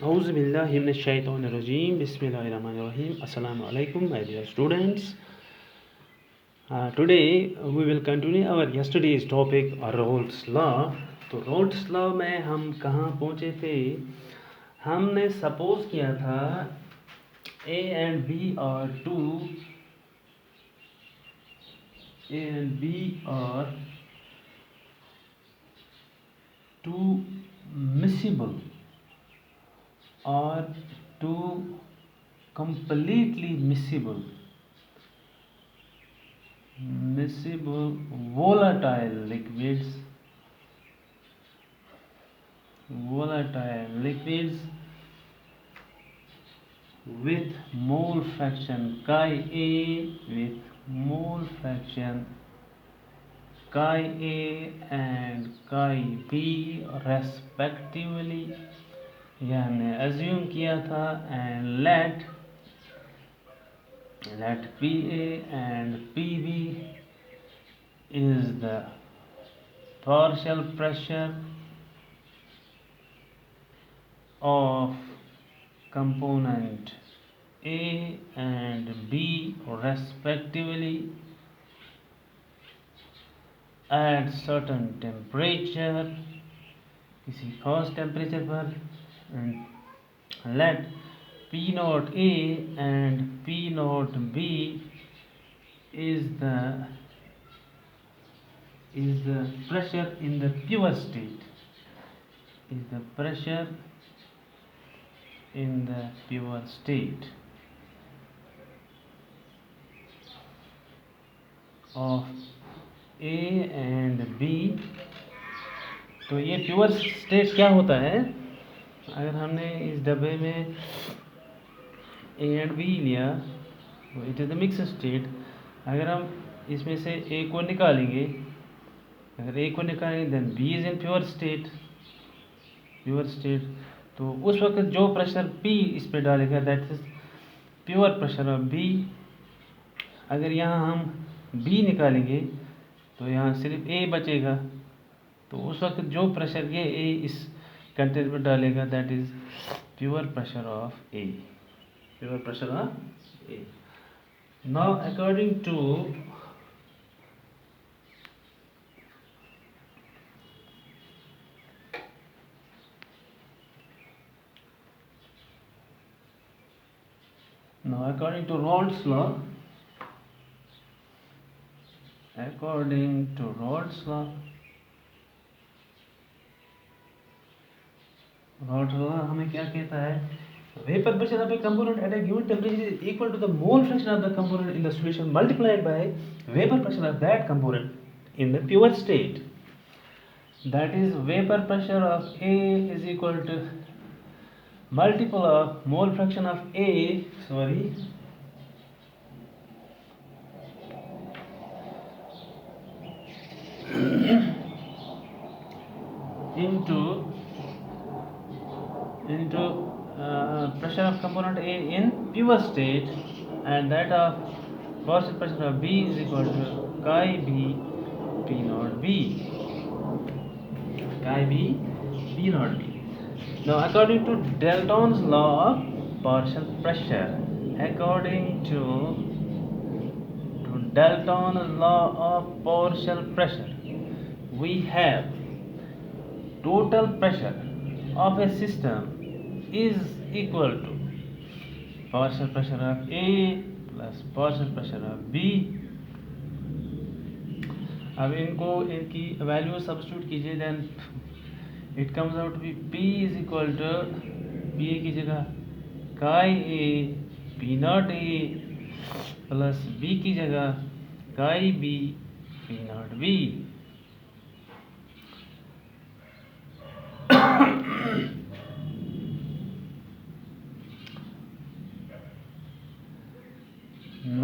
Auzubillahiminash-shaytanir-rajim. Bismillahir-rahmanir-rahim. Assalamu alaikum, my dear students. Today we will continue our yesterday's topic, Rolle's law. तो roles law में हम कहाँ पहुँचे थे? हमने सपोज किया था A and B are two miscible or two completely miscible volatile liquids with mole fraction chi A and chi B respectively, यह हमने assume किया था, and let PA and PB is the partial pressure of component A and B respectively at certain temperature, किसी खास temperature पर, and let P naught A and P naught B is the pressure in the pure state, of A and B. तो ये pure state क्या होता है? अगर हमने इस डब्बे में A and B लिया, it is the mix state. अगर हम इसमें से A को निकालेंगे, then B is in pure state. तो उस वक्त जो प्रेशर P इस पे डालेगा, that is pure pressure of B. अगर यहाँ हम B निकालेंगे तो यहाँ सिर्फ A बचेगा. तो उस वक्त जो प्रेशर ये A इस कंटेनर में डालेगा, that is pure pressure of A. Now according to Rolle's law, Rolle's law हमें क्या कहता है? Vapor pressure of a component at a given temperature is equal to the mole fraction of the component in the solution multiplied by vapor pressure of that component in the pure state. That is, vapor pressure of A is equal to multiple of mole fraction of A, into pressure of component A in pure state, and that of partial pressure of B is equal to chi B P naught B. Now, according to Dalton's law of partial pressure, we have total pressure of a system is equal to partial pressure of A plus partial pressure of B. अब इनकी value substitute कीजिए, then it comes out to be P is equal to P A की जगह chi A P naught A plus B की जगह chi B P naught B.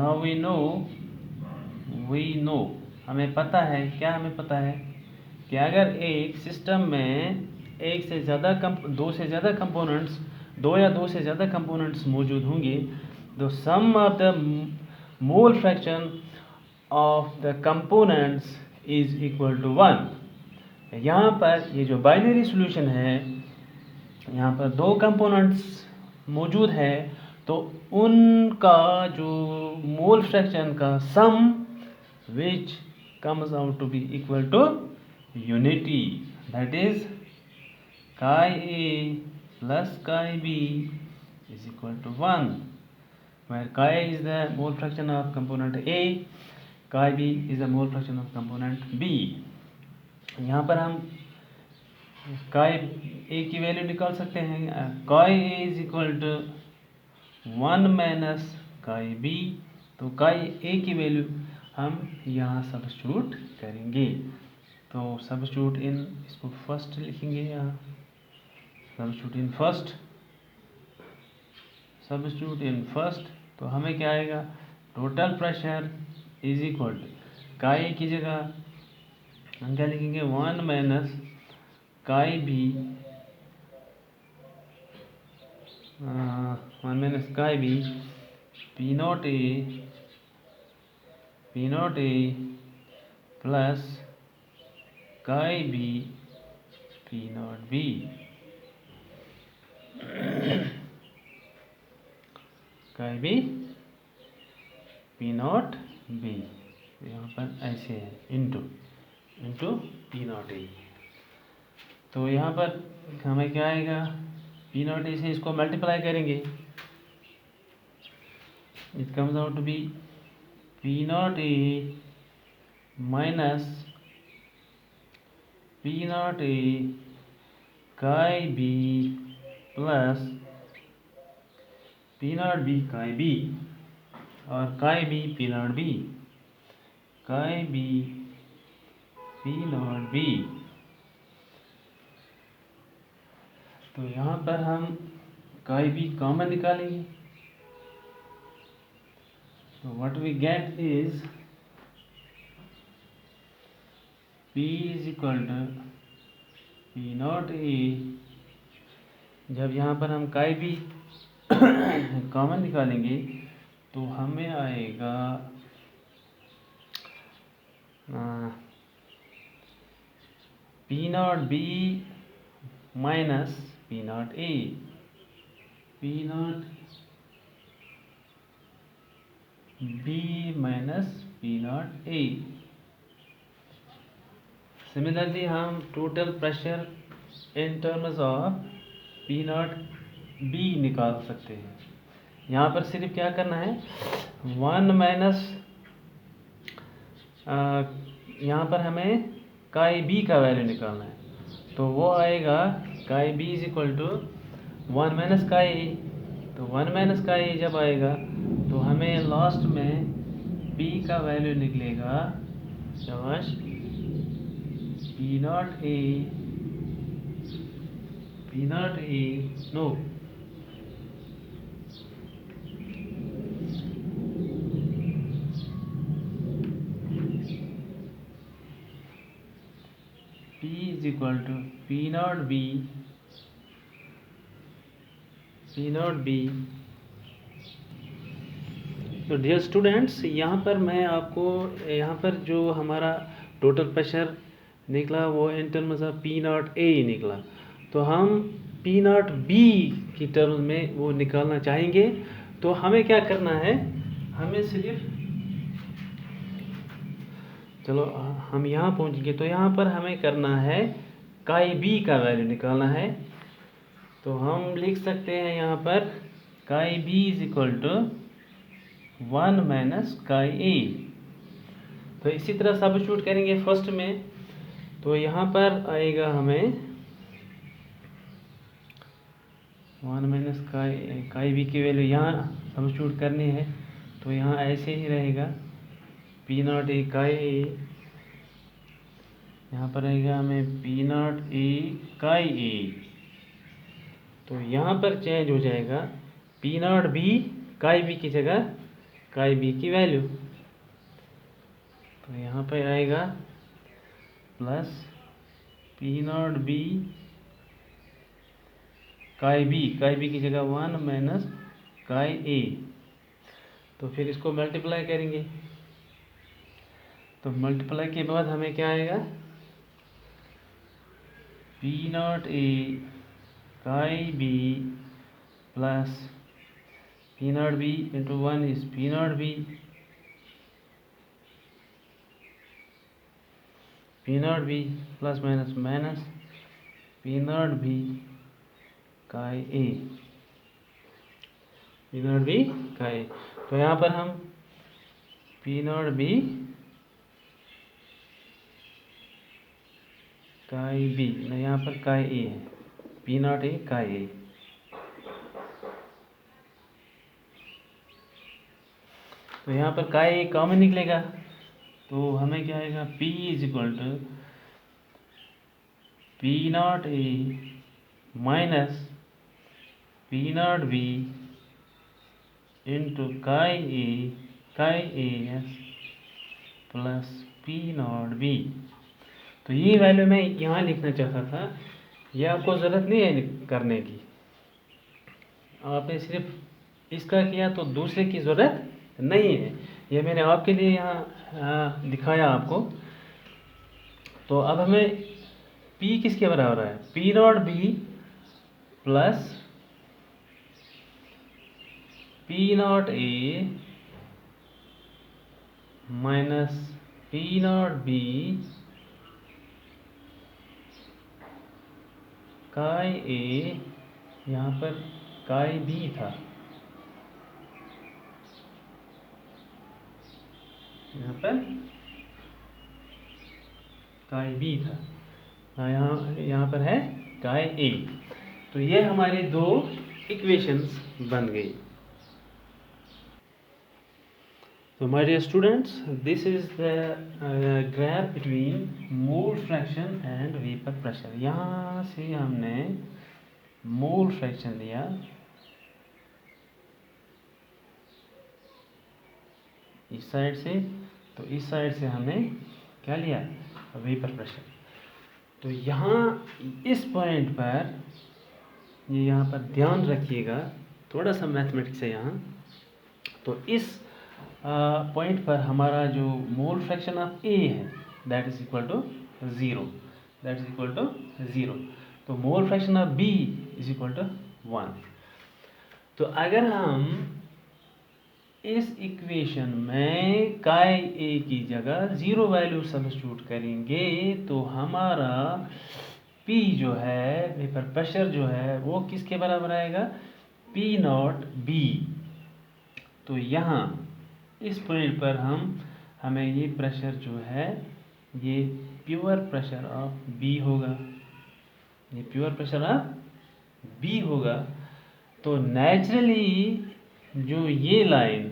Now we know, हमें पता है कि अगर एक सिस्टम में दो या दो से ज़्यादा कंपोनेंट्स मौजूद होंगे, तो sum of the mole fraction of the components is equal to 1. यहाँ पर ये जो बाइनरी सॉल्यूशन है, यहाँ पर दो कंपोनेंट्स मौजूद है, तो उनका जो मोल फ्रैक्शन का सम which comes out to be equal to unity, that is chi A plus chi B is equal to 1, where chi is the mole fraction of component A, chi B is the mole fraction of component B. यहाँ पर हम chi A की value निकाल सकते हैं. chi A is equal to 1 minus chi B, तो chi A की value हम यहाँ सब्स्टिट्यूट करेंगे. तो सब्स्टिट्यूट इन, इसको फर्स्ट लिखेंगे यहाँ, सब्स्टिट्यूट इन फर्स्ट, तो हमें क्या आएगा, total pressure is equal to chi की जगह हम क्या लिखेंगे, 1 minus chi B, 1 minus chi B P naught A plus chi B P naught B. chi B P naught B, यहाँ पर ऐसे है, इंटू P नॉट A. तो यहाँ पर हमें क्या आएगा, P नॉट A से इसको मल्टीप्लाई करेंगे, it comes out to be P naught A minus P naught A chi B plus P naught B chi B, और chi B P naught B, chi B P naught B. तो यहाँ पर हम chi B common निकालेंगे, तो what we get is P is equal to P naught A. जब यहाँ पर हम chi B कॉमन निकालेंगे तो हमें आएगा P naught B minus P naught A, P naught B minus P naught A. Similarly हम total pressure in terms of P naught B निकाल सकते हैं. यहाँ पर सिर्फ क्या करना है, 1 माइनस, यहाँ पर हमें chi B का वैल्यू निकालना है, तो वो आएगा chi B is equal to 1 minus chi A. तो 1 माइनस chi A जब आएगा तो हमें लास्ट में B का वैल्यू निकलेगा, शाबाश, P naught A no P is equal to P naught B. तो डियर स्टूडेंट्स, यहाँ पर मैं आपको, यहाँ पर जो हमारा टोटल प्रेशर निकला वो इन terms of P naught A निकला, तो हम P नॉट B की टर्म्स में वो निकालना चाहेंगे. तो हमें क्या करना है, हमें सिर्फ, चलो हम यहाँ पहुँचेंगे, तो यहाँ पर हमें करना है chi B का वैल्यू निकालना है. तो हम लिख सकते हैं यहाँ पर chi B is equal to 1 minus chi A. तो इसी तरह सब्स्टिट्यूट करेंगे फर्स्ट में, तो यहाँ पर आएगा हमें 1 माइनस chi B की वैल्यू यहाँ सब्स्टिट्यूट करनी है, तो यहाँ ऐसे ही रहेगा P naught A chi A, यहाँ पर रहेगा हमें P naught A chi A. तो यहाँ पर चेंज हो जाएगा P naught B chi B की जगह chi B की वैल्यू, तो यहाँ पर आएगा plus P naught B chi B की जगह 1 माइनस chi A. तो फिर इसको मल्टीप्लाई करेंगे, तो मल्टीप्लाई के बाद हमें क्या आएगा, P naught A chi b plus p naught b into 1 is p naught b, p naught b plus minus minus p naught b chi a, p naught b chi a। तो यहाँ पर हम p naught b chi b, नहीं यहाँ पर chi a है, p naught a chi a। तो यहाँ पर chi a कॉमन निकलेगा, तो हमें क्या आएगा, p is equal to p naught a minus p naught b into chi a s plus p naught b। तो ये वैल्यू मैं यहाँ लिखना चाहता था, ये आपको ज़रूरत नहीं है करने की, आपने सिर्फ इसका किया तो दूसरे की ज़रूरत नहीं है, ये मैंने आपके लिए यहाँ दिखाया आपको। तो अब हमें p किसके बराबर है, p naught b plus p naught a minus p naught b chi a, यहाँ पर chi b था, यहाँ पर chi b था, यहाँ पर है chi a। तो ये हमारी दो इक्वेशंस बन गई। So my dear students, this is the graph between mole fraction and vapor pressure। यहाँ से हमने mole fraction लिया, इस साइड से, तो इस साइड से हमने क्या लिया, वेपर प्रेशर। तो यहाँ इस पॉइंट पर, ये यहाँ पर ध्यान रखिएगा, थोड़ा सा मैथमेटिक्स है यहाँ। तो इस पॉइंट पर हमारा जो मोल फ्रैक्शन ऑफ ए है that is equal to 0, that is equal to 0। तो mole fraction of B is equal to 1। तो अगर हम इस इक्वेशन में काई ए की जगह 0 वैल्यू सब्स्टिट्यूट करेंगे तो हमारा P जो है, वेपर प्रेशर जो है, वो किसके बराबर आएगा, P नॉट B। तो यहाँ इस पॉइंट पर हमें ये प्रेशर जो है, ये प्योर प्रेशर ऑफ B होगा, ये प्योर प्रेशर ऑफ B होगा। तो नेचुरली जो ये लाइन,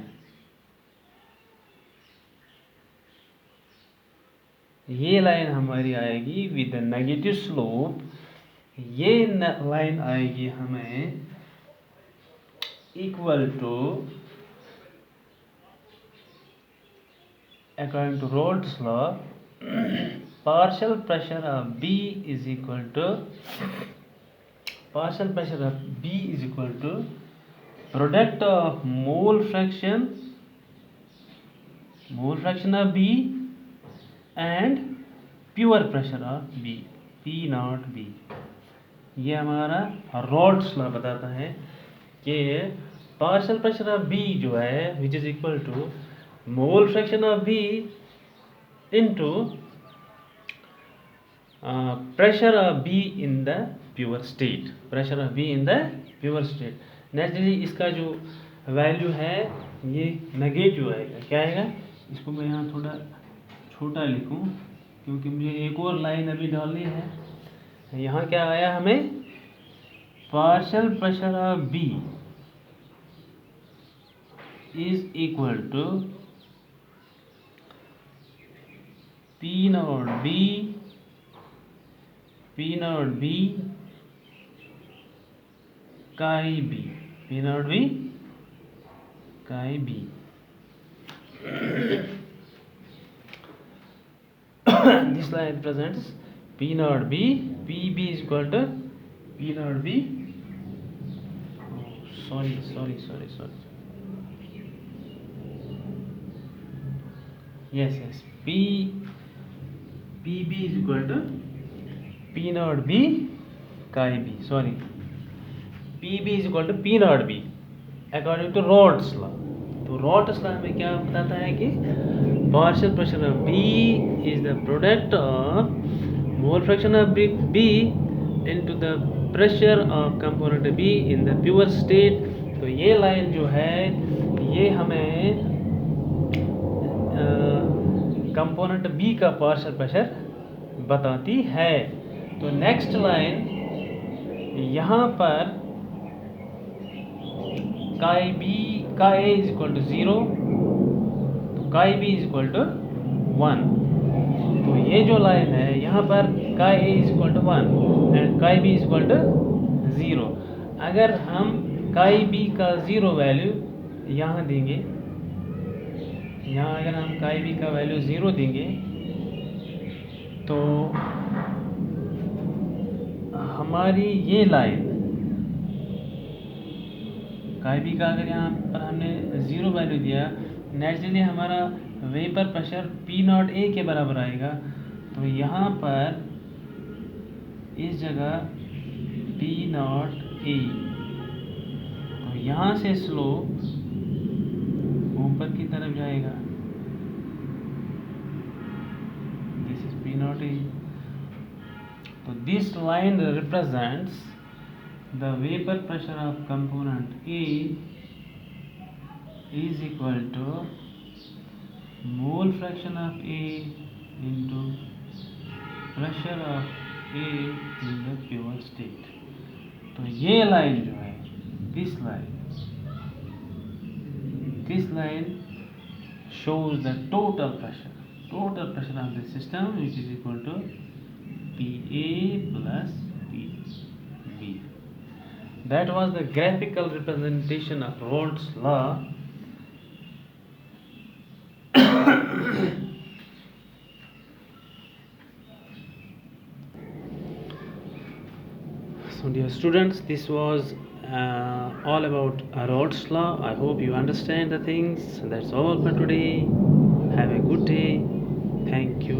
ये लाइन हमारी आएगी विद नेगेटिव स्लोप, ये लाइन आएगी हमें equal to, according to Raoult's law, partial pressure of B is equal to, partial pressure of B is equal to product of mole fraction of B and pure pressure of B, P naught B। ये हमारा roles law बताता है कि partial pressure of B जो है which is equal to mole fraction of B into pressure of B in the pure state, pressure of B in the pure state। Naturally इसका जो value है ये negative आएगा, क्या आएगा, इसको मैं यहाँ थोड़ा छोटा लिखूँ क्योंकि मुझे एक और लाइन अभी डालनी है। यहाँ क्या आया हमें, partial pressure of B is equal to P naught B, P naught B chi B, P naught B chi B। This line presents P naught B, PB is equal to P naught B, sorry, yes, PB is equal to P naught B chi B, sorry, PB is equal to P naught B according to Rod's law. तो Rod's law हमें क्या बताता है कि partial pressure of B is the product of mole fraction of B into the pressure of component B in the pure state. तो ये line जो है ये हमें कंपोनेंट B का पार्शियल प्रेशर बताती है. तो नेक्स्ट लाइन यहाँ पर काई बी का A इज इक्वल टू 0, तो काई B इज इक्वल टू 1. तो ये जो लाइन है यहाँ पर chi A is equal to 1 and chi B is equal to 0. अगर हम काई B का 0 वैल्यू यहाँ देंगे, यहाँ अगर हम काई B का वैल्यू 0 देंगे तो हमारी ये लाइन काई B का अगर यहाँ पर हमने 0 वैल्यू दिया, नेचुरली हमारा vapour pressure P naught A के बराबर आएगा. तो यहाँ पर इस जगह P नॉट A, तो यहाँ से स्लोप ऊपर की तरफ जाएगा. This is P naught A. तो this line represents the vapor pressure of component A is equal to mole fraction of A into pressure of A in the pure state. तो ये लाइन जो है, this line shows the total pressure of the system, which is equal to PA plus PB. That was the graphical representation of Rod's law. So dear students, this was all about Rod's law. I hope you understand the things. That's all for today. Have a good day. Thank you.